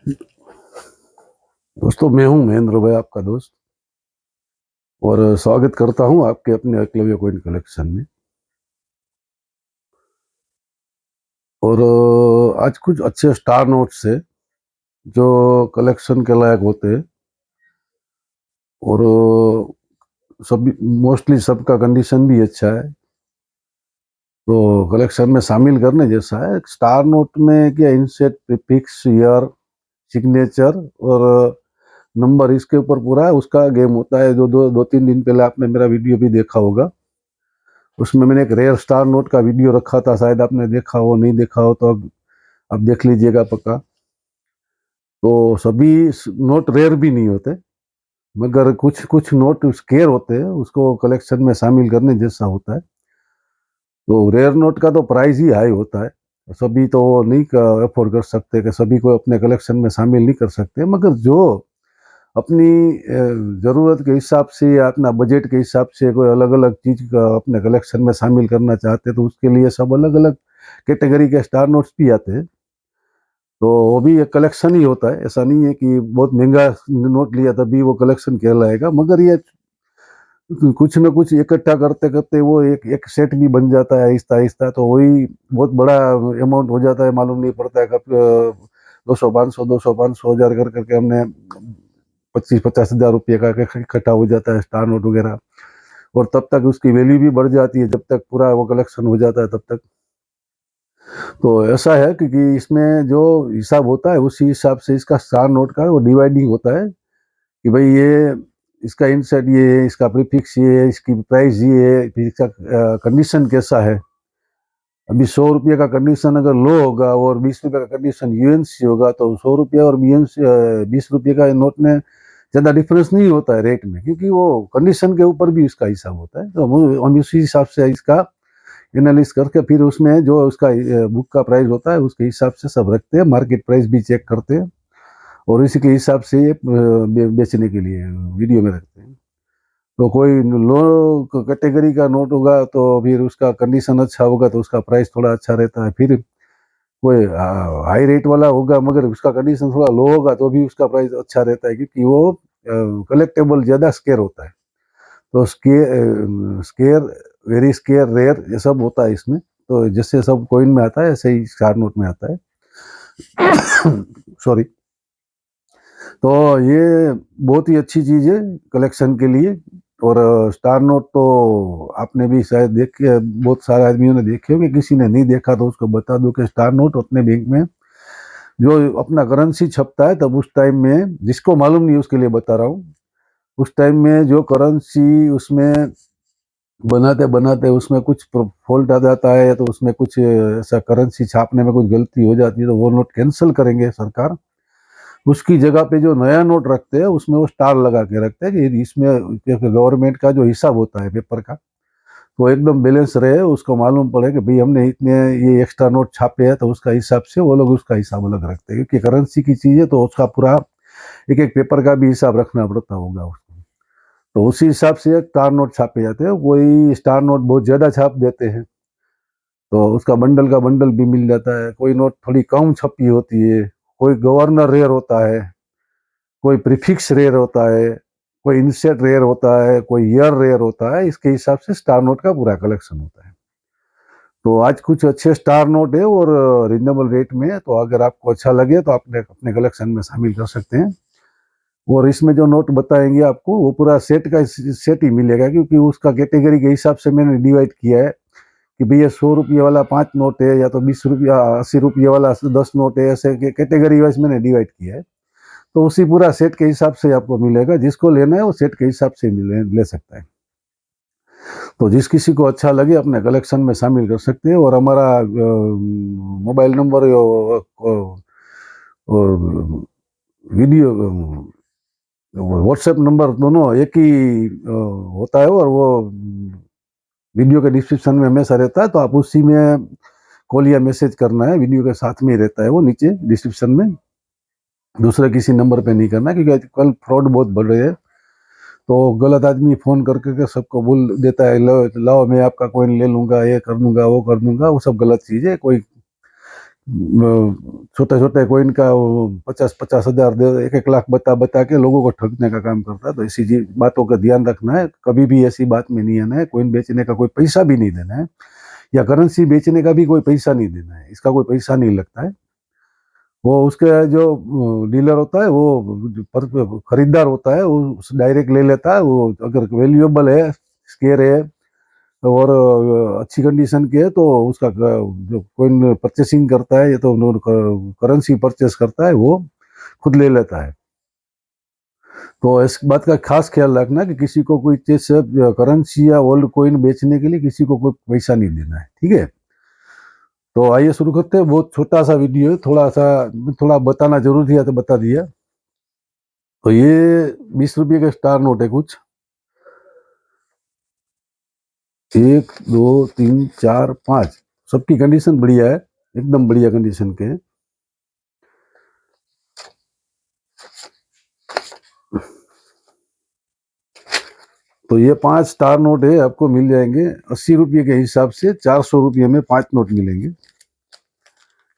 दोस्तों, मैं हूं महेंद्र भाई, आपका दोस्त। और स्वागत करता हूं आपके अपने एकलव्य कॉइन कलेक्शन में। और आज कुछ अच्छे स्टार नोट्स है जो कलेक्शन के लायक होते हैं। और सभी मोस्टली सबका कंडीशन भी अच्छा है, तो कलेक्शन में शामिल करने जैसा है। स्टार नोट में क्या, इंसेट, प्रीफिक्स, ईयर, सिग्नेचर और नंबर, इसके ऊपर पूरा उसका गेम होता है। जो दो दो तीन दिन पहले आपने मेरा वीडियो भी देखा होगा, उसमें मैंने एक रेयर स्टार नोट का वीडियो रखा था। शायद आपने देखा हो, नहीं देखा हो तो अब देख लीजिएगा पक्का। तो सभी नोट रेयर भी नहीं होते, मगर कुछ कुछ नोट स्केयर होते हैं, उसको कलेक्शन में शामिल करने जैसा होता है। तो रेयर नोट का तो प्राइस ही हाई होता है, सभी तो वो नहीं अफोर्ड कर सकते कि सभी को अपने कलेक्शन में शामिल नहीं कर सकते। मगर जो अपनी ज़रूरत के हिसाब से या अपना बजट के हिसाब से कोई अलग अलग चीज़ का अपने कलेक्शन में शामिल करना चाहते हैं, तो उसके लिए सब अलग अलग कैटेगरी के स्टार नोट्स भी आते हैं। तो वो भी एक कलेक्शन ही होता है। ऐसा नहीं है कि बहुत महंगा नोट लिया तभी वो कलेक्शन कहलाएगा, मगर ये कुछ न कुछ इकट्ठा करते करते वो एक एक सेट भी बन जाता है आहिस्ता आहिस्ता। तो वही बहुत बड़ा अमाउंट हो जाता है, मालूम नहीं पड़ता है कब 200 500 200 500 हजार कर करके हमने 25 50 हजार रुपये का इकट्ठा हो जाता है स्टार नोट वगैरह। और तब तक उसकी वैल्यू भी बढ़ जाती है, जब तक पूरा वो कलेक्शन हो जाता है तब तक। तो ऐसा है कि इसमें जो हिसाब होता है उसी हिसाब से इसका स्टार नोट का वो डिवाइडिंग होता है कि भाई ये इसका इंसर्ट ये है, इसका प्रीफिक्स ये है, इसकी प्राइस ये है, फिर इसका कंडीशन कैसा है। अभी 100 रुपये का कंडीशन अगर लो होगा और 20 रुपये का कंडीशन यूएनसी होगा, तो 100 रुपये और 20 रुपये का नोट में ज़्यादा डिफरेंस नहीं होता है रेट में, क्योंकि वो कंडीशन के ऊपर भी इसका हिसाब होता है। तो हम उसी हिसाब से इसका एनालिस करके फिर उसमें जो उसका बुक का प्राइस होता है उसके हिसाब से सब रखते हैं, मार्केट प्राइस भी चेक करते हैं और इसी के हिसाब से ये बेचने के लिए वीडियो में रखते हैं। तो कोई लो कैटेगरी का नोट होगा तो फिर उसका कंडीशन अच्छा होगा तो उसका प्राइस थोड़ा अच्छा रहता है। फिर कोई हाई रेट वाला होगा मगर उसका कंडीशन थोड़ा लो होगा तो भी उसका प्राइस अच्छा रहता है, क्योंकि वो कलेक्टेबल ज़्यादा स्केयर होता है। तो स्केयर, वेरी स्केयर, रेयर, ये सब होता है इसमें। तो जैसे सब कॉइन में आता है ऐसे ही स्टार नोट में आता है। सॉरी। तो ये बहुत ही अच्छी चीज़ है कलेक्शन के लिए। और स्टार नोट तो आपने भी शायद देखे, बहुत सारे आदमियों ने देखे होंगे, किसी ने नहीं देखा तो उसको बता दूं कि स्टार नोट अपने बैंक में जो अपना करेंसी छपता है तब उस टाइम में, जिसको मालूम नहीं उसके लिए बता रहा हूँ, उस टाइम में जो करेंसी उसमें बनाते बनाते उसमें कुछ फॉल्ट आ जाता है, तो उसमें कुछ ऐसा करेंसी छापने में कुछ गलती हो जाती है, तो वो नोट कैंसिल करेंगे सरकार। उसकी जगह पे जो नया नोट रखते हैं उसमें वो स्टार लगा के रखते हैं कि इसमें गवर्नमेंट का जो हिसाब होता है पेपर का वो एकदम बैलेंस रहे, उसको मालूम पड़े कि भाई हमने इतने ये एक्स्ट्रा नोट छापे हैं, तो उसका हिसाब से वो लोग उसका हिसाब अलग रखते हैं, क्योंकि करेंसी की चीज़ है तो उसका पूरा एक एक पेपर का भी हिसाब रखना पड़ता होगा उसको। तो उसी हिसाब से स्टार नोट छापे जाते हैं। कोई स्टार नोट बहुत ज़्यादा छाप देते हैं तो उसका बंडल का बंडल भी मिल जाता है। कोई नोट थोड़ी कम छपी होती है, कोई गवर्नर रेयर होता है, कोई प्रीफिक्स रेयर होता है, कोई इंसेट रेयर होता है, कोई ईयर रेयर होता है। इसके हिसाब से स्टार नोट का पूरा कलेक्शन होता है। तो आज कुछ अच्छे स्टार नोट है और रीजनेबल रेट में है, तो अगर आपको अच्छा लगे तो आपने अपने कलेक्शन में शामिल कर सकते हैं। और इसमें जो नोट बताएंगे आपको वो पूरा सेट का सेट ही मिलेगा, क्योंकि उसका कैटेगरी के हिसाब से मैंने डिवाइड किया है कि भैया 100 रुपये वाला 5 नोट है या तो 20 रुपया 80 रुपये वाला 10 नोट है, ऐसे कैटेगरी वाइज मैंने डिवाइड किया है। तो उसी पूरा सेट के हिसाब से आपको मिलेगा, जिसको लेना है वो सेट के हिसाब से ले सकता है। तो जिस किसी को अच्छा लगे अपने कलेक्शन में शामिल कर सकते हैं। और हमारा मोबाइल नंबर और वीडियो व्हाट्सएप नंबर दोनों एक ही होता है, और वो वीडियो के डिस्क्रिप्शन में हमेशा रहता है, तो आप उसी में कॉल या मैसेज करना है, वीडियो के साथ में ही रहता है वो नीचे डिस्क्रिप्शन में। दूसरे किसी नंबर पे नहीं करना, क्योंकि आजकल फ्रॉड बहुत बढ़ रहे हैं। तो गलत आदमी फ़ोन कर के सबको बोल देता है, लो लाओ मैं आपका कॉइन ले लूँगा, ये कर दूँगा, वो कर दूँगा। वो सब गलत चीज़ है। कोई छोटे छोटे कोइन का 50,000 दे, 1-1 लाख बता बता के लोगों को ठगने का काम करता है। तो ऐसी बातों का ध्यान रखना है, कभी भी ऐसी बात में नहीं आना है। कोइन बेचने का कोई पैसा भी नहीं देना है, या करेंसी बेचने का भी कोई पैसा नहीं देना है, इसका कोई पैसा नहीं लगता है। वो उसके जो डीलर होता है, वो खरीदार होता है, वो डायरेक्ट ले लेता है। वो अगर वैल्यूएबल है, स्केयर है और अच्छी कंडीशन की है, तो उसका जो कोई परचेसिंग करता है, या तो करेंसी परचेस करता है, वो खुद ले लेता है। तो इस बात का खास ख्याल रखना कि किसी को कोई चीज करेंसी या ओल्ड कोइन बेचने के लिए किसी को कोई पैसा नहीं देना है, ठीक है। तो आइए शुरू करते हैं। बहुत छोटा सा वीडियो है, थोड़ा बताना जरूरी है तो बता दिया। तो ये 20 रुपये का स्टार नोट है कुछ, 1, 2, 3, 4, 5, सबकी कंडीशन बढ़िया है, एकदम बढ़िया कंडीशन के हैं। तो ये 5 स्टार नोट है, आपको मिल जाएंगे 80 रुपये के हिसाब से। 400 रुपये में 5 नोट मिलेंगे।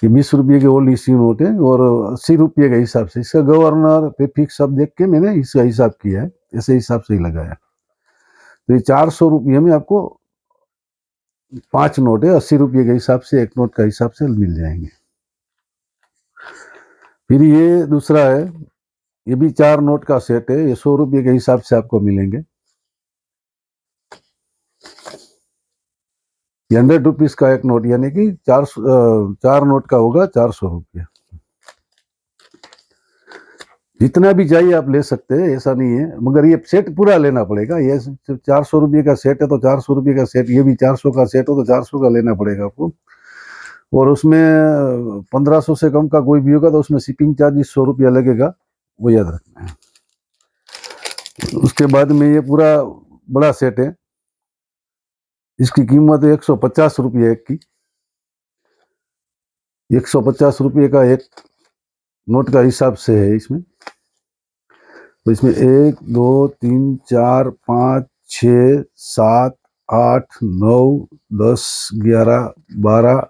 ये 20 रुपये के ओल्ड इश्यू नोट है, और 80 रुपये के हिसाब से। इसका गवर्नर पे फिक्स सब देख के मैंने इसका हिसाब किया है, ऐसे हिसाब से ही लगाया। तो ये 400 रुपये में आपको 5 नोट है, 80 रुपये के हिसाब से, एक नोट का हिसाब से मिल जाएंगे। फिर ये दूसरा है, ये भी 4 नोट का सेट है, ये 100 रुपये के हिसाब से आपको मिलेंगे। ये 100 रुपीज का एक नोट, यानी कि 4 नोट का होगा 400 रुपये। जितना भी चाहिए आप ले सकते हैं, ऐसा नहीं है, मगर ये सेट पूरा लेना पड़ेगा। ये 400 रुपये का सेट है तो 400 रुपये का सेट, ये भी 400 का सेट हो तो 400 का लेना पड़ेगा आपको। और उसमें 1500 से कम का कोई भी होगा तो उसमें शिपिंग चार्जेस 100 रुपया लगेगा, वो याद रखना है। उसके बाद में ये पूरा बड़ा सेट है, इसकी कीमत है 150 रुपये एक की। 150 रुपये का एक नोट का हिसाब से है इसमें। तो इसमें 1, 2, 3, 4, 5, 6, 7, 8, 9, 10, 11, 12,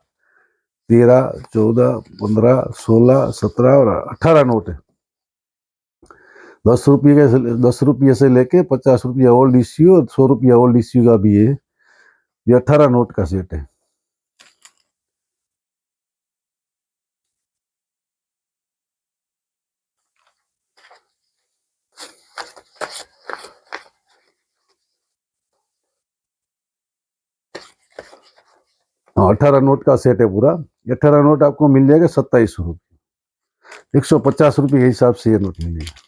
13, 14, 15, 16, 17 और 18 नोट है। 10 रुपये से लेके 50 रुपया ओल्ड इश्यू और 100 रुपया ओल्ड इश्यू का भी है। ये 18 नोट का सेट है। हाँ, 18 नोट का सेट है पूरा। 18 नोट आपको मिल जाएगा 2700 रुपये। 150 रुपये के हिसाब से ये नोट मिलेगा।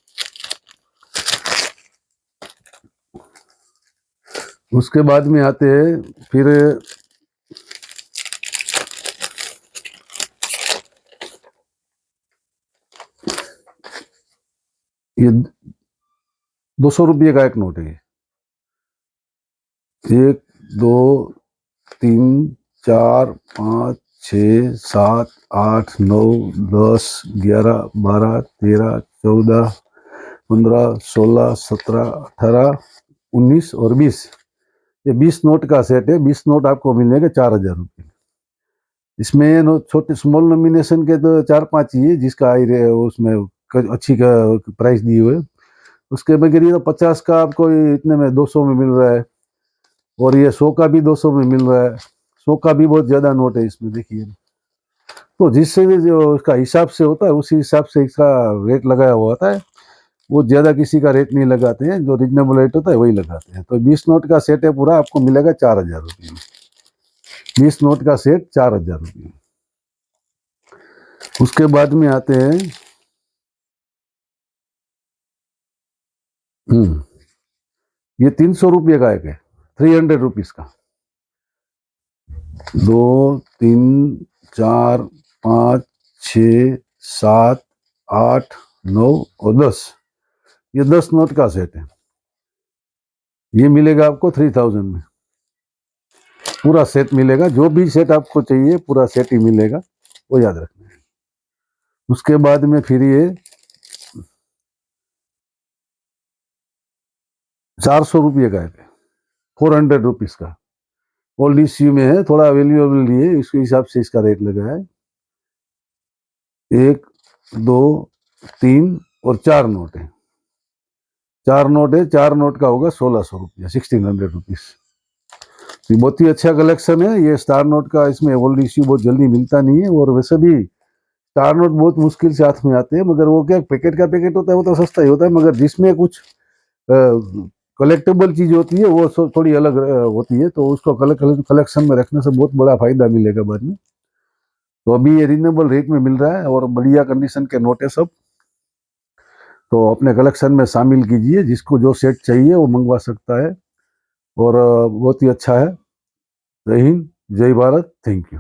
उसके बाद में आते हैं फिर ये 200 रुपये का एक नोट है। 1, 2, 3, 4, 5, 6, 7, 8, 9, 10, 11, 12, 13, 14, 15, 16, 17, 18, 19 और 20। ये 20 नोट का सेट है। 20 नोट आपको मिलेंगे 4000 रुपये। इसमें छोटे स्मॉल नॉमिनेशन के तो 4-5 ही है, जिसका उसमें अच्छी का प्राइस दी हुई है। उसके बगैर ये तो 50 का आपको इतने में 200 में मिल रहा है, और ये 100 का भी 200 में मिल रहा है। 100 का भी बहुत ज्यादा नोट है इसमें, देखिए। तो जिससे भी जो उसका हिसाब से होता है, उसी हिसाब से इसका रेट लगाया हुआ होता है। वो ज्यादा किसी का रेट नहीं लगाते हैं, जो रिजनेबल रेट होता है वही लगाते हैं। तो 20 नोट का सेट है पूरा, आपको मिलेगा 4000 रुपये में। 20 नोट का सेट 4000 रुपये। उसके बाद में आते हैं ये 300 रुपये का एक है, 300 रुपीज का। 2, 3, 4, 5, 6, 7, 8, 9 और 10। ये 10 नोट का सेट है। ये मिलेगा आपको 3000 में। पूरा सेट मिलेगा, जो भी सेट आपको चाहिए पूरा सेट ही मिलेगा, वो याद रखना है। उसके बाद में फिर ये 400 रुपये का है, 400 रुपीज का। ओल्ड इश्यू में है, थोड़ा वैल्यूएबल नहीं है, इसके हिसाब से इसका रेट लगा है। 1, 2, 3 और 4 नोट है। 4 नोट है, 4 नोट का होगा 1600 रुपया, 1600 रुपीज। ये बहुत ही अच्छा कलेक्शन है। ये स्टार नोट का इसमें ओल्ड इश्यू बहुत जल्दी मिलता नहीं है, और वैसे भी स्टार नोट बहुत मुश्किल से हाथ में आते हैं, मगर वो क्या पैकेट का पैकेट होता है, वो तो सस्ता ही होता है, मगर जिसमें कुछ कलेक्टेबल चीज होती है वो थोड़ी अलग होती है, तो उसको कलेक्शन में रखने से बहुत बड़ा फायदा मिलेगा बाद में। तो अभी ये रीजनेबल रेट में मिल रहा है और बढ़िया कंडीशन के नोट है सब, तो अपने कलेक्शन में शामिल कीजिए। जिसको जो सेट चाहिए वो मंगवा सकता है, और बहुत ही अच्छा है। जय हिंद, जय भारत, थैंक यू।